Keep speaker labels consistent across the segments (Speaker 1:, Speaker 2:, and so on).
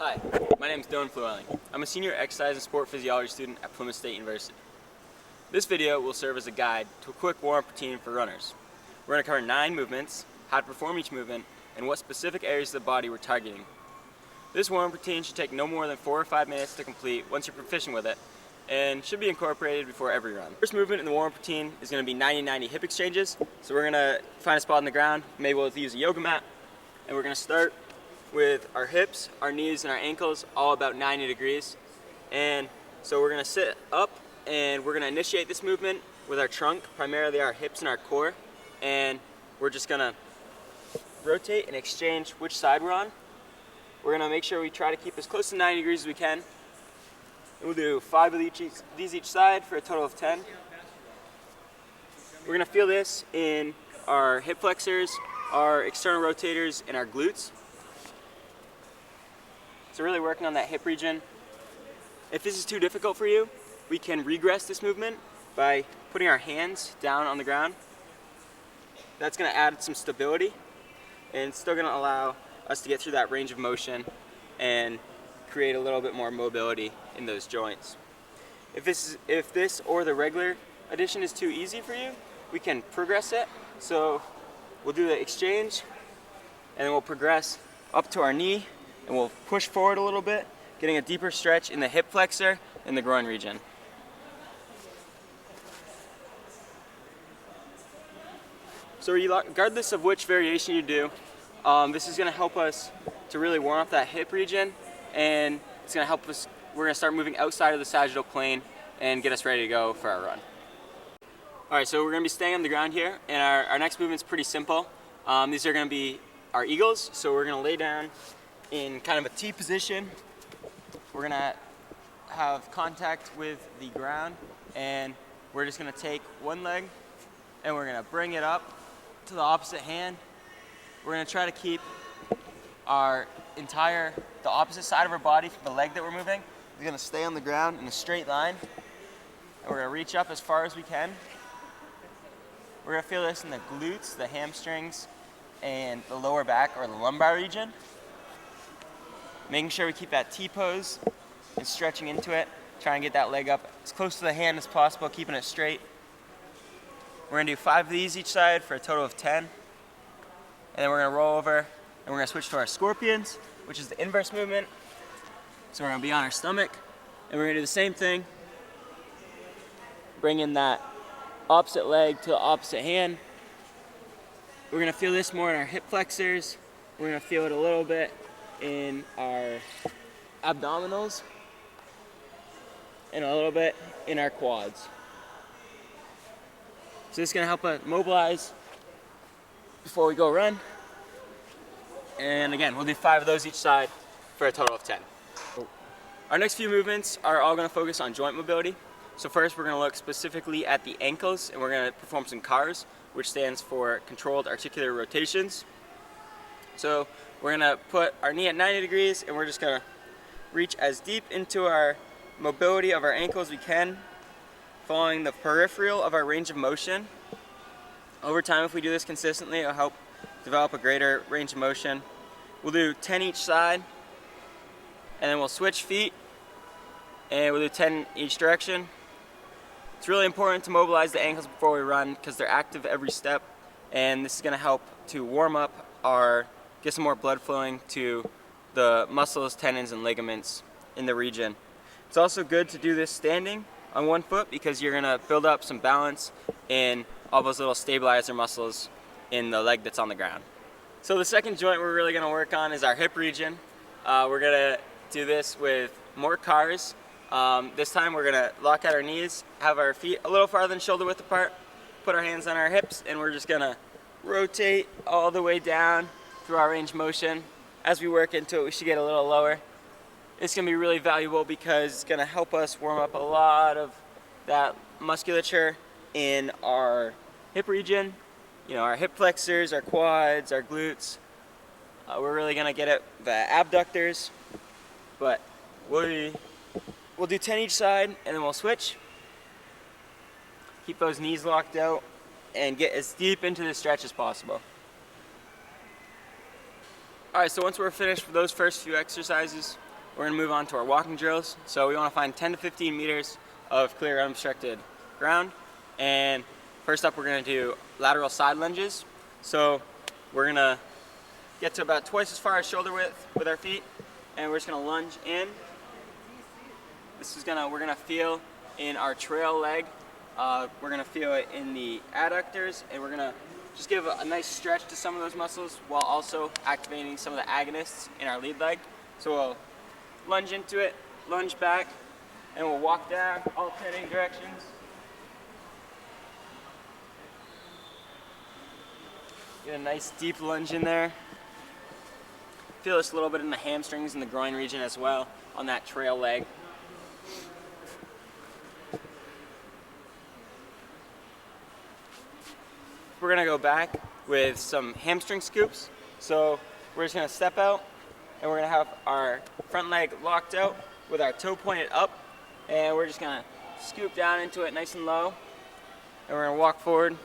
Speaker 1: Hi, my name is Dylan Flewelling. I'm a senior exercise and sport physiology student at Plymouth State University. This video will serve as a guide to a quick warm-up routine for runners. We're going to cover 9 movements, how to perform each movement, and what specific areas of the body we're targeting. This warm-up routine should take no more than 4 or 5 minutes to complete once you're proficient with it, and should be incorporated before every run. First movement in the warm-up routine is going to be 90-90 hip exchanges. So we're going to find a spot on the ground, maybe we'll use a yoga mat, and we're going to start with our hips, our knees, and our ankles all about 90 degrees. And so we're going to sit up and we're going to initiate this movement with our trunk, primarily our hips and our core. And we're just going to rotate and exchange which side we're on. We're going to make sure we try to keep as close to 90 degrees as we can. And we'll do 5 of these each side for a total of 10. We're going to feel this in our hip flexors, our external rotators, and our glutes. So really working on that hip region. If this is too difficult for you, we can regress this movement by putting our hands down on the ground. That's going to add some stability and it's still going to allow us to get through that range of motion and create a little bit more mobility in those joints. If this or the regular addition is too easy for you, we can progress it. So we'll do the exchange and then we'll progress up to our knee. And we'll push forward a little bit, getting a deeper stretch in the hip flexor and the groin region. So regardless of which variation you do, this is going to help us to really warm up that hip region, and it's going to help us, we're going to start moving outside of the sagittal plane and get us ready to go for our run. Alright, so we're going to be staying on the ground here, and our next movement is pretty simple. These are going to be our eagles, so we're going to lay down in kind of a T position. We're gonna have contact with the ground and we're just gonna take one leg and we're gonna bring it up to the opposite hand. We're gonna try to keep the opposite side of our body from the leg that we're moving. We're gonna stay on the ground in a straight line and we're gonna reach up as far as we can. We're gonna feel this in the glutes, the hamstrings, and the lower back or the lumbar region. Making sure we keep that T pose and stretching into it. Try and get that leg up as close to the hand as possible, keeping it straight. We're gonna do 5 of these each side for a total of 10. And then we're gonna roll over and we're gonna switch to our scorpions, which is the inverse movement. So we're gonna be on our stomach and we're gonna do the same thing. Bring in that opposite leg to the opposite hand. We're gonna feel this more in our hip flexors. We're gonna feel it a little bit in our abdominals and a little bit in our quads. So this is going to help us mobilize before we go run. And again, we'll do 5 of those each side for a total of 10. Our next few movements are all going to focus on joint mobility. So first we're going to look specifically at the ankles and we're going to perform some CARs, which stands for controlled articular rotations. So we're going to put our knee at 90 degrees and we're just going to reach as deep into our mobility of our ankle as we can, following the peripheral of our range of motion. Over time, if we do this consistently, it'll help develop a greater range of motion. We'll do 10 each side and then we'll switch feet and we'll do 10 each direction. It's really important to mobilize the ankles before we run because they're active every step, and this is going to help to warm up get some more blood flowing to the muscles, tendons, and ligaments in the region. It's also good to do this standing on one foot because you're going to build up some balance in all those little stabilizer muscles in the leg that's on the ground. So the second joint we're really going to work on is our hip region. We're going to do this with more CARs. This time we're going to lock at our knees, have our feet a little farther than shoulder width apart, put our hands on our hips, and we're just going to rotate all the way down through our range of motion. As we work into it, we should get a little lower. It's going to be really valuable because it's going to help us warm up a lot of that musculature in our hip region, our hip flexors, our quads, our glutes. We're really going to get at the abductors, but we'll do 10 each side and then we'll switch. Keep those knees locked out and get as deep into the stretch as possible. Alright, so once we're finished with those first few exercises, we're going to move on to our walking drills. So we want to find 10 to 15 meters of clear unobstructed ground. And first up, we're going to do lateral side lunges. So we're going to get to about twice as far as shoulder width with our feet, and we're just going to lunge in. We're going to feel in our trail leg. We're going to feel it in the adductors, and we're going to just give a nice stretch to some of those muscles while also activating some of the agonists in our lead leg. So we'll lunge into it, lunge back, and we'll walk down, alternating directions. Get a nice deep lunge in there. Feel this a little bit in the hamstrings and the groin region as well on that trail leg. We're gonna go back with some hamstring scoops. So we're just gonna step out and we're gonna have our front leg locked out with our toe pointed up, and we're just gonna scoop down into it nice and low, and we're gonna walk forward.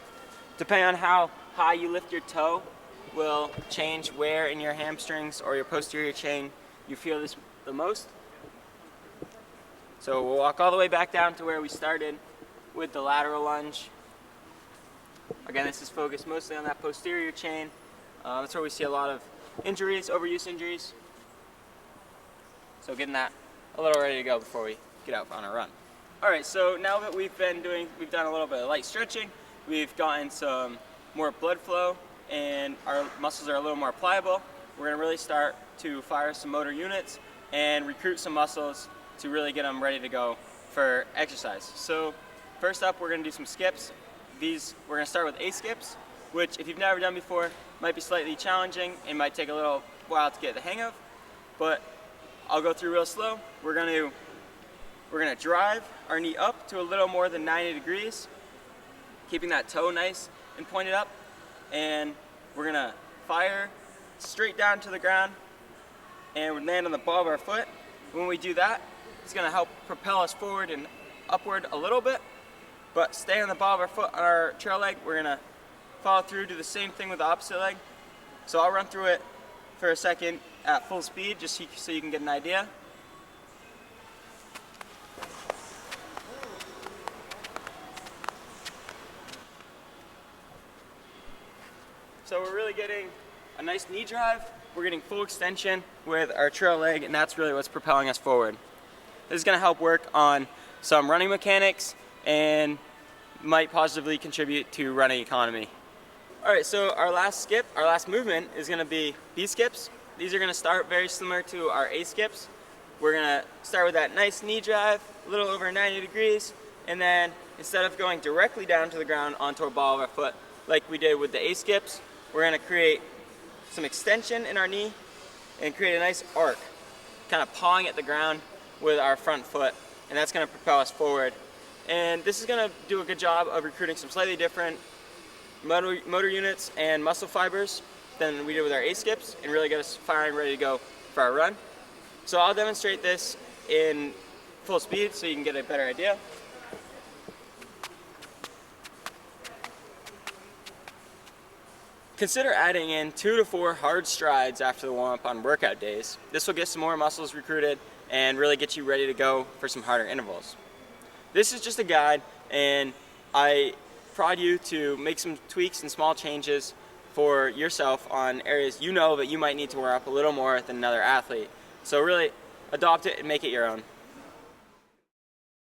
Speaker 1: Depending on how high you lift your toe will change where in your hamstrings or your posterior chain you feel this the most. So we'll walk all the way back down to where we started with the lateral lunge. Again, this is focused mostly on that posterior chain. That's where we see a lot of injuries, overuse injuries. So getting that a little ready to go before we get out on a run. All right, so now that we've done a little bit of light stretching, we've gotten some more blood flow, and our muscles are a little more pliable. We're gonna really start to fire some motor units and recruit some muscles to really get them ready to go for exercise. So first up, we're gonna do some skips. We're gonna start with A skips, which if you've never done before, might be slightly challenging and might take a little while to get the hang of, but I'll go through real slow. We're gonna drive our knee up to a little more than 90 degrees, keeping that toe nice and pointed up, and we're gonna fire straight down to the ground and land on the ball of our foot. When we do that, it's gonna help propel us forward and upward a little bit, but stay on the ball of our foot on our trail leg. We're gonna follow through, do the same thing with the opposite leg. So I'll run through it for a second at full speed, just so you can get an idea. So we're really getting a nice knee drive. We're getting full extension with our trail leg, and that's really what's propelling us forward. This is gonna help work on some running mechanics and might positively contribute to running economy. All right, so our last movement is gonna be B skips. These are gonna start very similar to our A skips. We're gonna start with that nice knee drive, a little over 90 degrees, and then instead of going directly down to the ground onto a ball of our foot like we did with the A skips, we're gonna create some extension in our knee and create a nice arc, kind of pawing at the ground with our front foot, and that's gonna propel us forward. And this is gonna do a good job of recruiting some slightly different motor units and muscle fibers than we did with our A skips, and really get us firing ready to go for our run. So I'll demonstrate this in full speed so you can get a better idea. Consider adding in 2 to 4 hard strides after the warm-up on workout days. This will get some more muscles recruited and really get you ready to go for some harder intervals. This is just a guide, and I prod you to make some tweaks and small changes for yourself on areas you know that you might need to wear up a little more than another athlete. So really adopt it and make it your own.